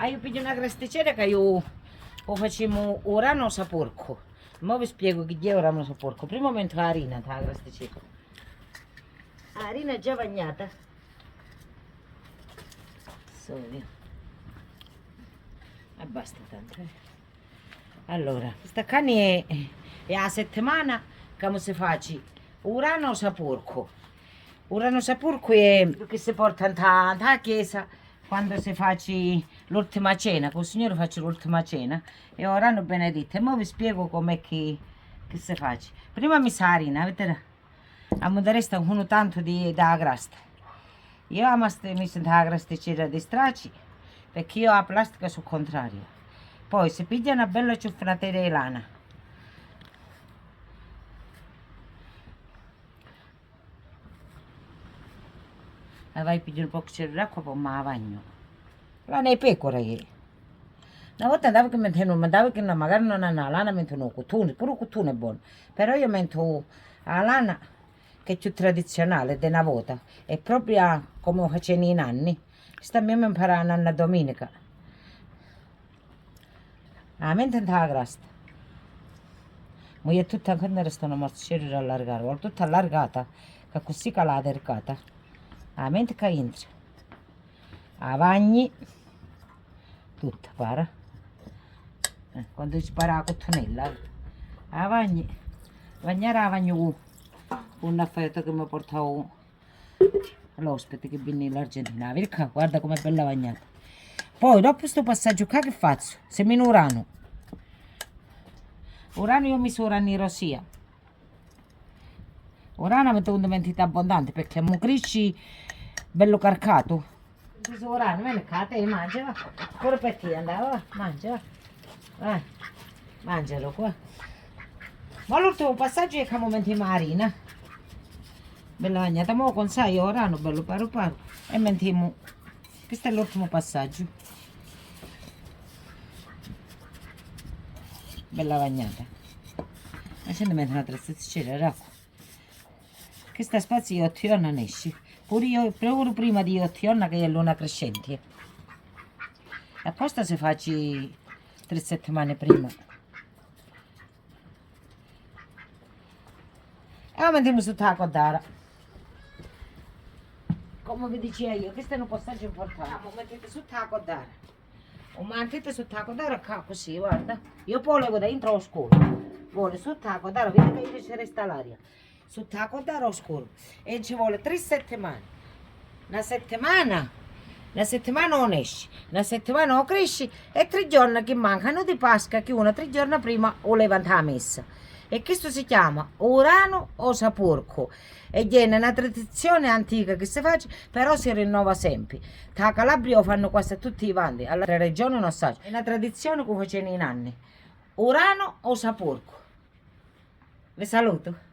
Io piglio una crosticera che io lo facciamo Urano Sapurco. Ora vi spiego che è Urano Sapurco. Prima metto la farina, la crosticera. La farina è già bagnata. Solo. E basta tanto. Allora, questa carne è a settimana che si fa Urano Sapurco. Urano Sapurco è che si porta alla chiesa quando si fa l'ultima cena, con il Signore faccio l'ultima cena e Urano benedetto. E ora vi spiego com'è che si fa. Prima mi sa farina, vedete? A me resta uno tanto da grasta. Io amo mi sento la crosticera di stracci perché io la plastica sul contrario. Poi si piglia una bella ciuffanatura di lana. E vai a pigliare un po' di acqua poi me la bagno. Lana è pecora io. Una volta andavo che mandavo che magari non hanno la lana, mettono cotone, pure il cotone è buono. Però io metto la lana che è più tradizionale di una volta. È proprio come facevano in anni. Questa mia mi imparò la nonna Domenica. La mente non la crasta. Ma io tutta quando restano morcieri da allargare, ho tutta allargata, che così che l'ha dercata. La mente che entra. La bagni. Tutta, para. Quando si spara la cottonella. La bagni. Bagnare la bagno con un affetto che mi portavo l'ospite che viene in Argentina. Perché guarda com'è bella bagnata. Poi dopo questo passaggio qua che faccio? Semino Urano. Urano io misuro in rosia. Urano metto un mentita abbondante perché mi cresce bello carcato. Questo Urano, vieni qua, te mangia, va. Pure per te andava, va. Mangia, va. Vai, mangialo qua. Ma l'ultimo passaggio è che mettiamo la farina. Bella bagnata, ma con sai Urano, bello paro paro. E mettiamo, questo è l'ultimo passaggio. Bella bagnata. E se ne metto una trezzazzina d'acqua. Questa spazio io 8 giorni non esce. Pure io, proprio prima di 8 giorni che è luna crescente. E questo si fa 3 settimane prima. E ora mettiamo sotto la codara. Come vi dicevo io, questo è un passaggio importante. Mettete sotto la codara. O mettete sotto la codara così, guarda. Io poi levo dentro lo scuro. Vuole sotto la codara, vedete che ci resta l'aria. Sotto la codara oscuro. E ci vuole 3 settimane. Una settimana non esce, una settimana non cresce e 3 giorni che mancano di Pasqua che uno 3 giorni prima o levanta la messa. E questo si chiama Urano o Sapurco. E viene una tradizione antica che si fa, però si rinnova sempre. Da Calabria lo fanno quasi tutti i vanti, alle altre regioni non so. È una tradizione che facevano in anni. Urano o Sapurco. Vi saluto.